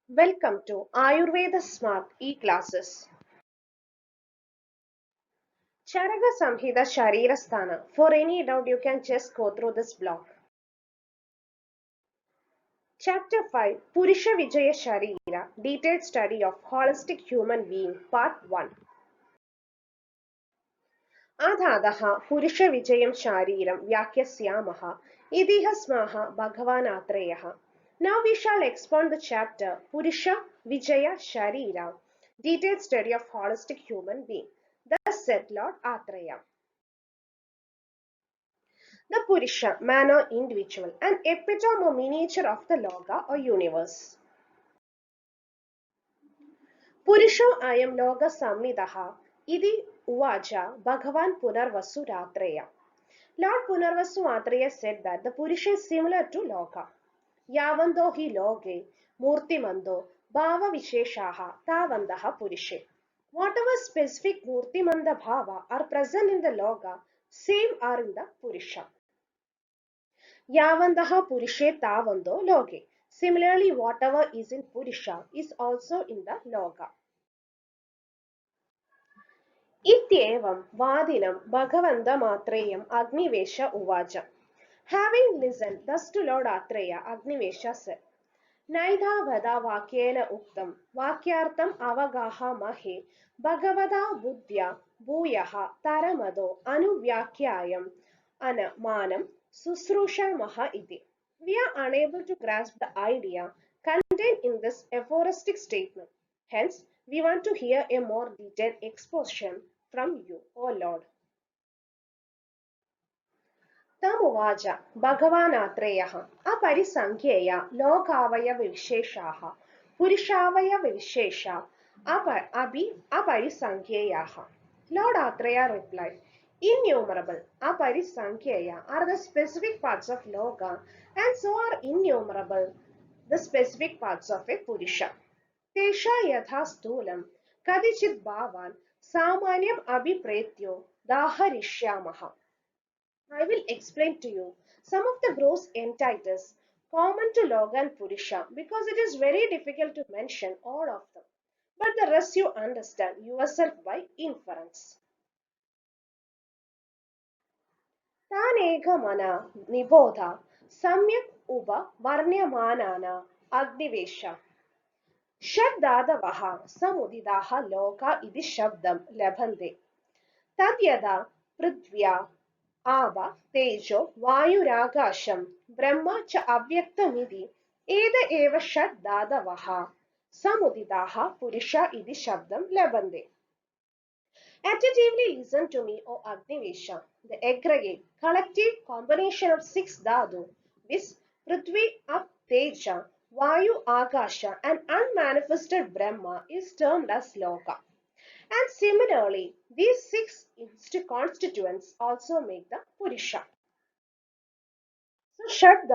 Welcome to Ayurveda Smart e-classes. Charaka Samhita Sharirasthana. For any doubt, you can just go through this block. Chapter 5 Purusha Vijaya Sharira. Detailed study of holistic human being. Part 1. Adhadaha Purusha Vijayam Shariram Vyakyasyamaha Idihasmaha Bhagavanatreyaha. Now we shall expound the chapter Purusha Vijaya Sharira. Detailed study of holistic human being. Thus said Lord Atreya. The Purusha, man or individual, an epitome or miniature of the Loga or universe. Purusho ayam Loga Sammidaha Idi Uvaja Bhagavan Punarvasu Ratreya. Lord Punarvasu Atreya said that the Purusha is similar to Loga. Yavando hi loge Murtimando Bhava Visheshaha Tavandaha Purushe. Whatever specific Murtimanda Bhava are present in the Loga, same are in the Purusha. Yavandaha Purishe Tavando Loge. Similarly, whatever is in Purisha is also in the Loga. Ityevam Vadinam Bhagavanda Matreyam Agnivesha Uvaja. Having listened thus to Lord Atreya, Agnivesha said, Naidha Vada Vakyena Uktam Vakyartam Avagaha Mahe Bhagavada Buddhya Bhuyaha Taramado Anuvyakyayam Anamanam Susrusha Maha Iti. We are unable to grasp the idea contained in this aphoristic statement. Hence, we want to hear a more detailed exposition from you, O Lord. तमुवाच भगवानात्रेयः अपरिसङ्ख्येय लोकावयवविशेषाः पुरुषावयवविशेषा अपरिसङ्ख्येयाः. Lord Atreya replied, Innumerable, aparisankheya, are the specific parts of Loka, and so are innumerable the specific parts of a Purusha. Tesha yatha sthulam kadichit bhavan samanyam abhipretyo daharishyamaha. I will explain to you some of the gross entities common to Loga and Purusha because it is very difficult to mention all of them. But the rest you understand yourself by inference. Tanekamana Nibodha Samyak Uba Varnyamanana Agnivesha Shabdadavaha Samudidaha Loka Idi Shabdam Labhande Tadyada Prithvya Ava Tejo Vayuragasham Brahma cha Avyaktamidi Eda eva Shabdadavaha Samudidaha Purusha Idi Shabdam Labhande. Attentively listen to me, O Agnivesha. The aggregate, collective combination of six dhatu, viz. Prithvi, Ap, Teja, Vayu, Akasha, and unmanifested Brahma is termed as Loka. And similarly, these six constituents also make the Purusha. So, Shad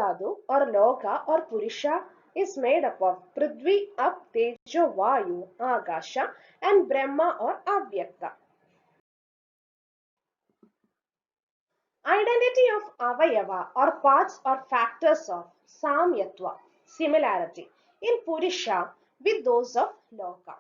or Loka or Purusha is made up of Prithvi, Ap, Tejo, Vayu, Akasha, and Brahma or Avyakta. Identity of avayava or parts or factors of samyatva, similarity in Purusha with those of Loka.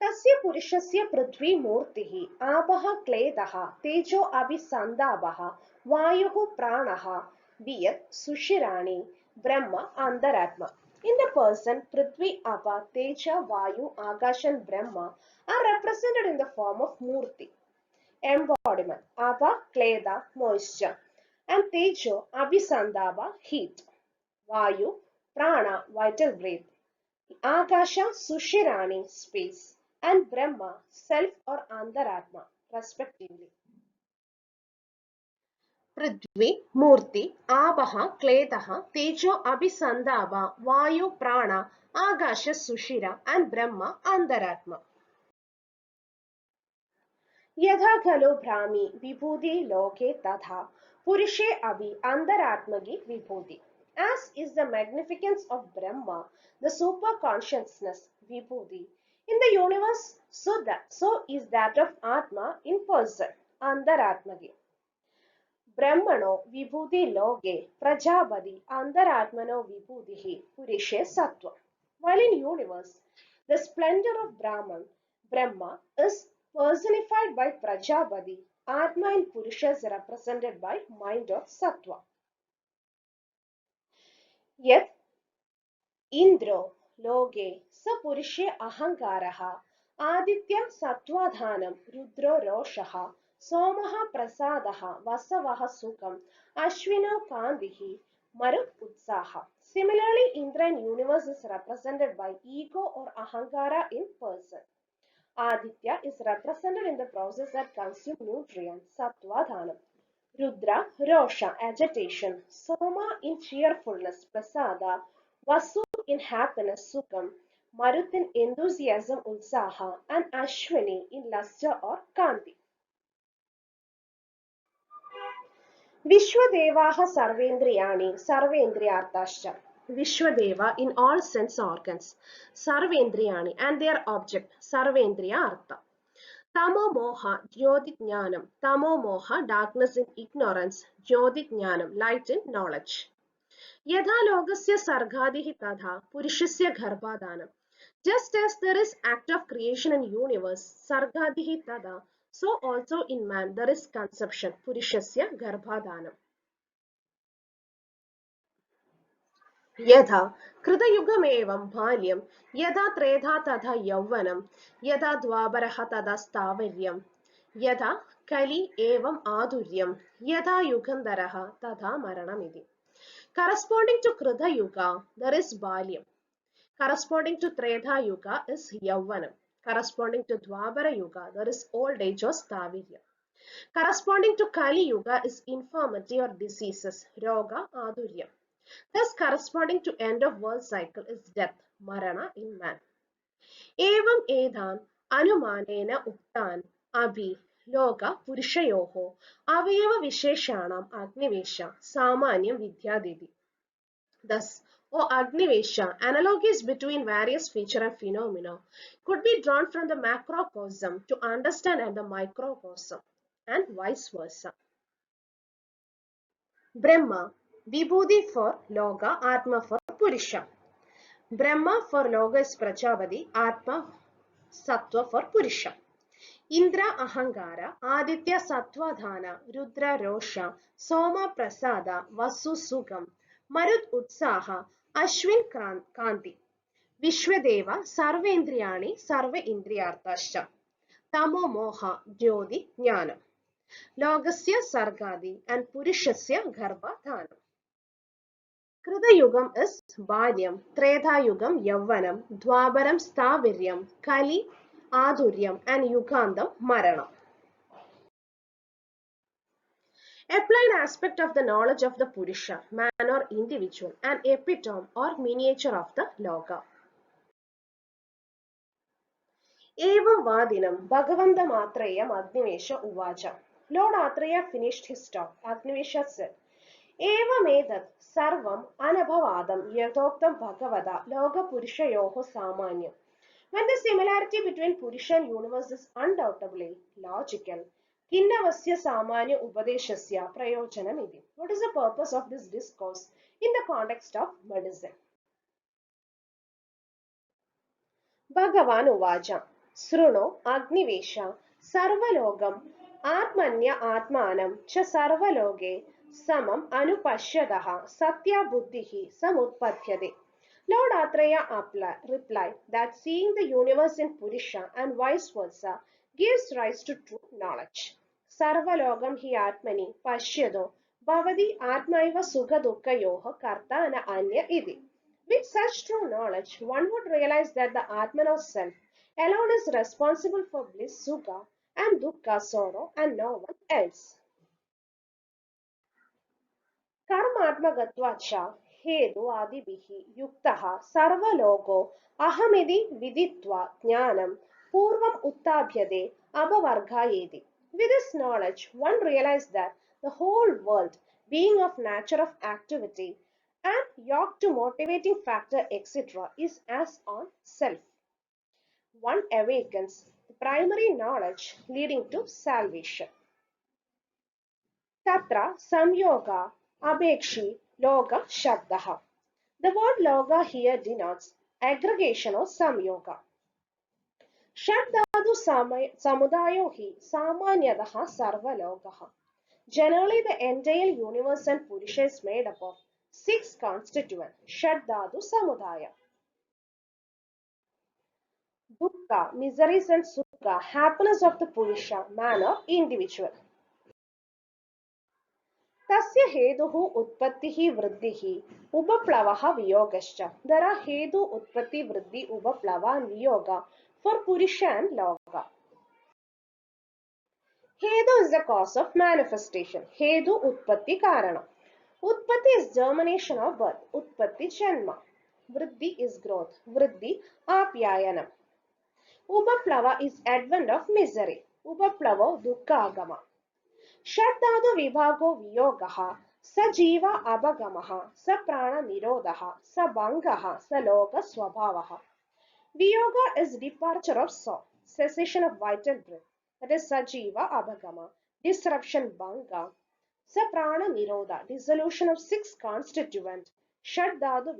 Tasya Purushasya Prithvi Murtihi Abaha Kledaha Tejo Abhisandabaha Vayuhu Pranaha Viyat Sushirani Brahma Andaratma. In the person, Prithvi, Apa, Teja, Vayu, Akash and Brahma are represented in the form of Murti. Embodiment, Apa, Kleda, moisture, and Tejo, Abhisandava, heat, Vayu, Prana, vital breath, Akasha, Sushirani, space, and Brahma, self or Antaratma, respectively. Prithvi, Murti, Abaha, Kledaha, Tejo, Abhisandava, Vayu, Prana, Akasha, Sushira, and Brahma, Antaratma. यथा खलु भ्रामि विभूति लोके तथा पुरुषे अभि अंतरात्मगि विभूति. As is the magnificence of Brahma, the super consciousness vibhuti in the universe, so is that of Atma in person, Antaratmagi. ब्रह्मणो विभूति लोके प्रजापति अंतरात्मनो विभूति पुरुषे सत्व. While in universe, the splendor of Brahma is personified by Prajapati, Atma in Purusha is represented by mind or Sattva. Yet Indro loge स पुरुषे अहंकारः आदित्यं सत्त्वाधानं रुद्रो रोषः सोमः प्रसादः वसवः सुखम् अश्विनो कान्तिः मरुत् उत्साह. Similarly, Indra in universe is represented by ego or ahankara in person. Aditya is represented in the process that consume nutrients, sattva dhanam. Rudra, rosha, agitation. Soma in cheerfulness, prasada. Vasu in happiness, sukham. Marut in enthusiasm, utsaha. And Ashwini in luster or kanti. Vishwadevaha sarvendriyani, sarvendriyartascha. Vishwadeva in all sense organs, sarvendriyani and their object, sarvendriyartha. Tamo moha, jyoti Tamo moha, darkness in ignorance. Jyoti light in knowledge. Yadha logasya sargadihi tadha, purishasya garbhadanam. Just as there is act of creation in universe, sargadihi tada, so also in man there is conception, purishasya garbhadanam. यथा कृतयुगमेवं बाल्यं यथा त्रेधा तथा यौवनं यथा द्वापरः तथा स्थावर्यं यथा कलि एवं आधुर्यं यथा युगन्धरः तथा मरणमिति. Corresponding to Krita Yuga, there is Balyam. Corresponding to Treta Yuga is Yauvanam. Corresponding to Dwapara Yuga, there is old age or Stavirya. Corresponding to Kali Yuga is infirmity or diseases, Roga, Adurya. Thus, corresponding to end of world cycle is death, Marana in man. Evam edan anumanena uktan abhi loka purushayoho avayava visheshanam agnivesha samanyam vidyaditi. Thus, O Agnivesha, analogies between various feature and phenomena could be drawn from the macrocosm to understand and the microcosm, and vice versa. Brahma, Vibhuti for Loga, Atma for Purusha. Brahma for Loga is Prajapati, Atma Sattva for Purusha. Indra Ahankara, Aditya Sattvadhana, Rudra Rosha, Soma Prasada, Vasu Sugam, Marut Utsaha, Ashwin Kanti. Vishwadeva, Sarvendriyani, Sarva Indriyartascha. Tamo Moha, Jyoti, Jnana. Logasya Sargadi and Purushasya Garbha Dhanam. Krita Yugam is Balyam, Treta Yugam Yavvanam, Dwaparam Staviryam, Kali Adhuryam and Yugandam Marana. Applied aspect of the knowledge of the Purusha, man or individual, an epitome or miniature of the Loga. Evam Vadinam Bhagavanta Matrayam Agnivesha Uvacha. Lord Atreya finished his talk. Agnivesha said, Evam edat sarvam anabhavadam yatoktam bhagavada loga purushayoho samanyam. When the similarity between Purusha and universe is undoubtedly logical, Kinnavasya Samanya Upadeshasya Prayojanam iti. What is the purpose of this discourse in the context of medicine? Bhagavan Uvaja Sruno Agnivesha Sarvalogam Atmanya Atmanam Cha Sarvaloge Samam Anupashyadaha Satya Buddhihi Samutpathyade. Lord Atreya replied that seeing the universe in Purusha and vice versa gives rise to true knowledge. Sarvalogam hi Atmani Pashyado Bhavadi Atmaiva Sukha Dukkayoha Kartana Anya Idi. With such true knowledge, one would realize that the Atman of self alone is responsible for bliss, sukha, and dukkha, sorrow, and no one else. Karmatmagatvacha hedu adibihi yuktaha sarvalogo ahamidi viditva jnanam purvam uttabhyade abhavargayedi. With this knowledge, one realized that the whole world, being of nature of activity and yoked to motivating factor etc., is as on self. One awakens the primary knowledge leading to salvation. Tatra samyoga abhekshi loga shabdaha. The word loga here denotes aggregation or samyoga. Shabdadu samudayo hi samanyadaha sarvalogaha. Generally, the entire universe and Purusha is made up of 6 constituent Shaddhadu Samudaya. Dukkha, miseries and Sukha, happiness of the Purusha, man or individual. Tasya heduhu utpattihi vriddhihi upaplavaha viyogascha. There are hedu, utpatti, vriddhi, upaplava and viyoga for Purusha and Loka. Hedu is the cause of manifestation. Hedu utpatti karana. Utpatti is germination of birth. Utpatti janma. Vriddhi is growth. Vriddhi apyayanam. Upaplava is advent of misery. Upaplavo dukkha agama. Shaddhadu vibhago viyogaha. Sa jiva abagamaha. Sa prana nirodhaha. Sa bhangaha. Sa loka swabhavaha. Viyoga is departure of soul. Cessation of vital breath. That is sajiva abhagama. Disruption bhanga. Saprana nirodha, dissolution of 6 constituent, Shaddhadu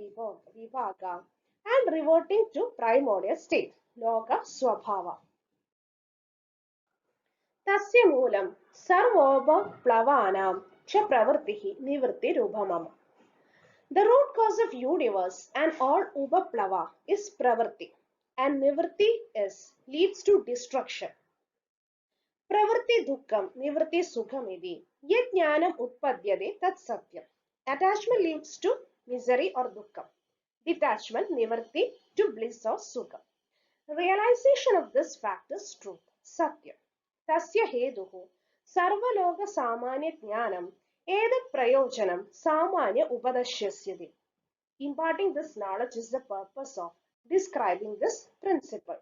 vibhaga, and reverting to primordial state, Loka Swabhava. Tasya moolam sarvoba plavanam cha pravartihi nivritti rubhamam. The root cause of universe and all upaplava is pravarti, and nivritti leads to destruction. Pravarti dukkam nivritti sukhamidi. Yet jnanam utpadyade tat satyam. Attachment leads to misery or dukkam. Detachment nivritti to bliss or sukha. Realization of this fact is truth, satyam. Tasya heduhu sarvaloka samanya jnanam edat prayojanam samanya upadasyasyati. Imparting this knowledge is the purpose of describing this principle.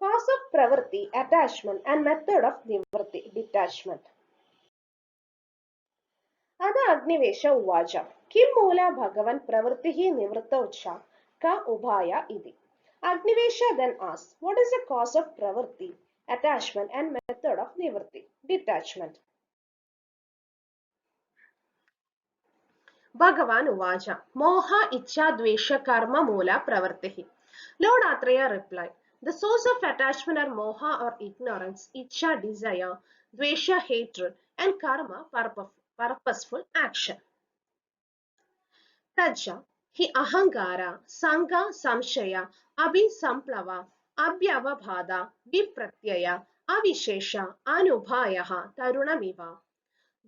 Cause of pravarti, attachment, and method of nivritti, detachment. Ada Agnivesha Uvaja. Kim Mula Bhagavan Pravartihi Nivrittaucha Ka Ubhaya Idi. Agnivesha then asks, what is the cause of pravarti, attachment, and method of nivritti, detachment? Bhagavan Uvaja. Moha Ichha Dvesha Karma Mula Pravartihi. Lord Atreya replied, the source of attachment are moha or ignorance, ichha desire, dvesha hatred, and karma purposeful action. Taja hi ahangara, sanga samshaya, abhisamplava, abhyavabhada, vipratyaya, avishesha, anubhayaha, tarunamiva.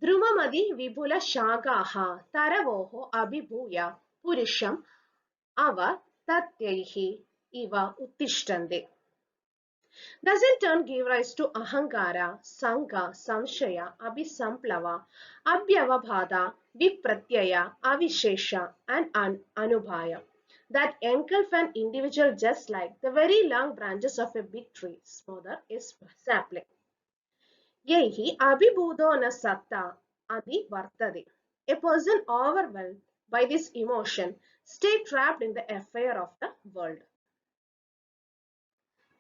Drumamadi vibhula shagaha, taravoho abhibhuya, purusham, ava tatyaihi, iva uttishtande. Does in turn give rise to ahankara, sanga, samshaya, abhisamplava, abhyavabhada, vipratyaya, avishesha, and anubhaya that engulf an individual just like the very long branches of a big tree smother a sapling. Yehi abhibhudo na satta adi vartade. A person overwhelmed by this emotion stay trapped in the affair of the world.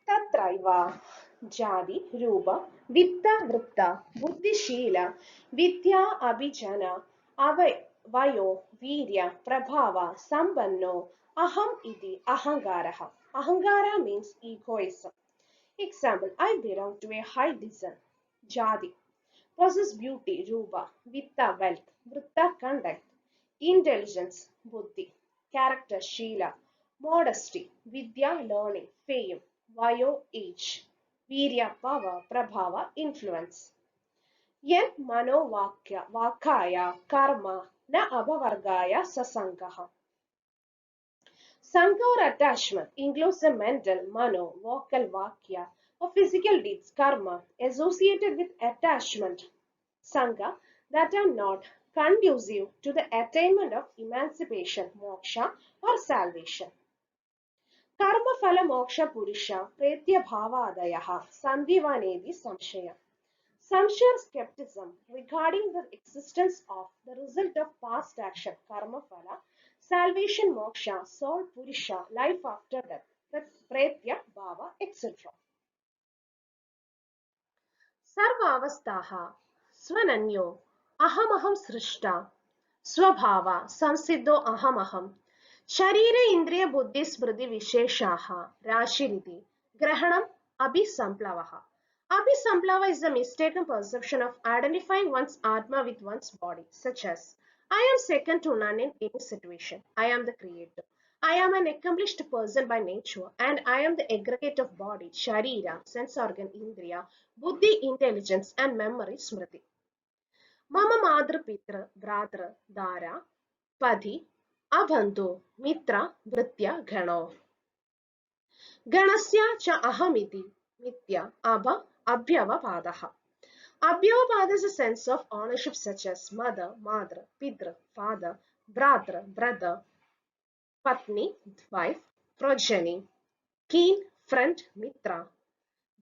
Tatraiva Jadi, Rupa, Vitta Vritta, Buddhishila, Vidya Abhijana, Vayo, Virya, Prabhava, Sambanno, Aham iti Ahangaraha. Ahangara means egoism. Example, I belong to a high descent. Jadi possess beauty, Rupa, Vitta wealth, Vritta conduct, intelligence, Buddhi, character, Shila, modesty, Vidya learning, fame, Vayo age, Virya power, Prabhava influence. Yet Mano Vakaya Karma Na Abhavargaya Sasangaha. Sangha or attachment includes the mental, mano, vocal, vakya, or physical deeds, karma, associated with attachment, sangha, that are not conducive to the attainment of emancipation, moksha, or salvation. Karma phala moksha purusha, pretya bhavadayaha, sandhivanedi samshaya. Samshaya skepticism regarding the existence of the result of past action, karma phala, salvation, moksha, soul, purusha, life after death, pretya, bhava, etc. सर्वावस्थाः स्वनन्यो अहमहं सृष्टा स्वभाव संसिद्धो अहमहं शरीर इंद्रिय बुद्धि स्मृति विशेषाः राशिरिति ग्रहणम् अभिसंप्लवः. Abhisamplava is the mistaken perception of identifying one's Atma with one's body, such as I am second to none in any situation. I am the creator. I am an accomplished person by nature, and I am the aggregate of body, Sharira, sense organ, Indriya, Buddhi, intelligence, and memory, Smriti. Mama Madra Pitra, Bradra, Dara, Padhi, Abandhu, Mitra, Vritya, Gano. Ganasya cha ahamiti, Mitya, Abha, Abhyavapadaha. Abhyavapada is a sense of ownership such as mother, madra, pitra, father, bratra, brother, patni, wife, progeny, kin, friend, mitra,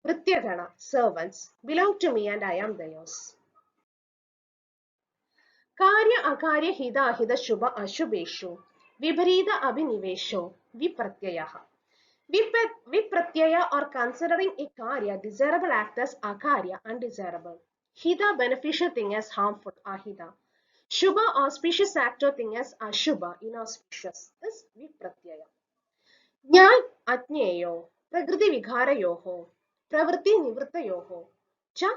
vrityagana, servants, belong to me and I am theirs. Karya akarya hida ahida shubha ashubeshu, viparita abhinivesho, vipratyaya. Vipratyaya or considering a karya desirable act as akarya undesirable. Hita beneficial thing as harmful ahida. Shubha auspicious act or thing as ashubha inauspicious is vipratyaya. Jnai ajñeyo prakriti vikarayoho pravritti nivrittayoho cha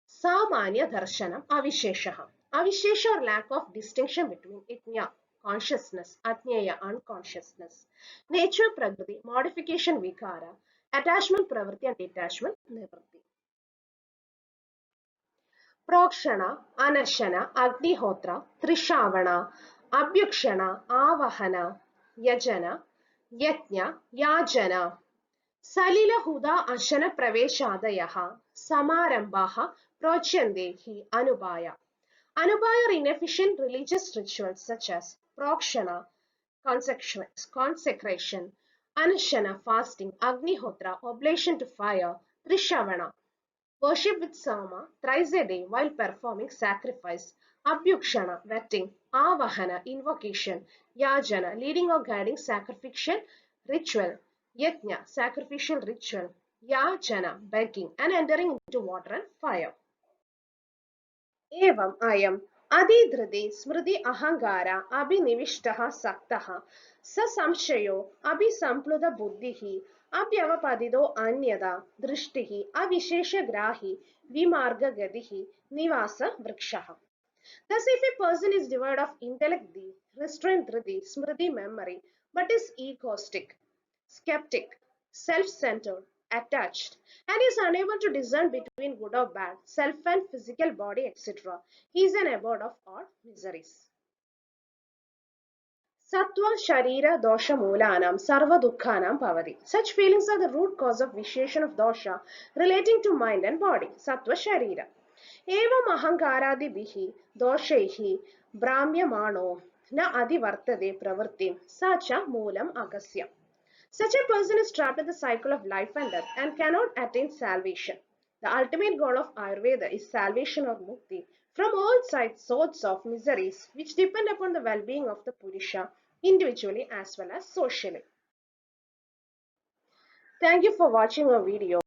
samanya darshanam avisheshaha. Avishesha or lack of distinction between itnya consciousness, ajñeya unconsciousness, nature prakriti, modification vikara, attachment pravritti and detachment nivritti. Prokshana, Anashana, Agnihotra, Trishavana, Abhyukshana, Avahana, Yajana, Yajna, Yajana, Salila Huda Ashana Praveshadayaha, Samarambaha, Prochandehi, Anubaya. Anubaya are inefficient religious rituals such as Prokshana, consecration, Anashana, fasting, Agnihotra, oblation to fire, Trishavana, worship with Sama thrice a day while performing sacrifice, Abhyukshana, wetting, Avahana, invocation, Yajana, leading or guiding sacrificial ritual, Yajna, sacrificial ritual, Yajana, begging, and entering into water and fire. एवम् अयम् अधिधृति स्मृति अहंकार अभिनिविष्टः सक्तः ससंशयो अभिसंप्लुत बुद्धिः अव्यवपदितो अन्यदा दृष्टिः अविशेषग्राही विमार्गगतिः निवास वृक्षः. Thus, if a person is devoid of intellect, restraint, smriti, memory, but is egoistic, skeptic, self-centered, attached, and is unable to discern between good or bad, self and physical body, etc., he is an abode of all miseries. Sattva Sharira Dosha Moolanam Sarva Dukkhanam Bhavati. Such feelings are the root cause of vitiation of dosha relating to mind and body. Sattva Sharira. Evam ahankaradibihi doshaihi brahmyamano na adivartade pravartim sacha moolam agasya. Such a person is trapped in the cycle of life and death and cannot attain salvation. The ultimate goal of Ayurveda is salvation or mukti from all sorts of miseries which depend upon the well-being of the Purusha individually as well as socially. Thank you for watching our video.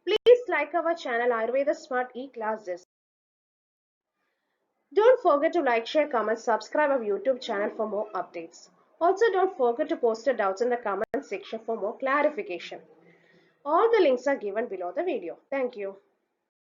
Please like our channel Ayurveda Smart E-Classes. Don't forget to like, share, comment, subscribe our YouTube channel for more updates. Also, don't forget to post your doubts in the comment section for more clarification. All the links are given below the video. Thank you.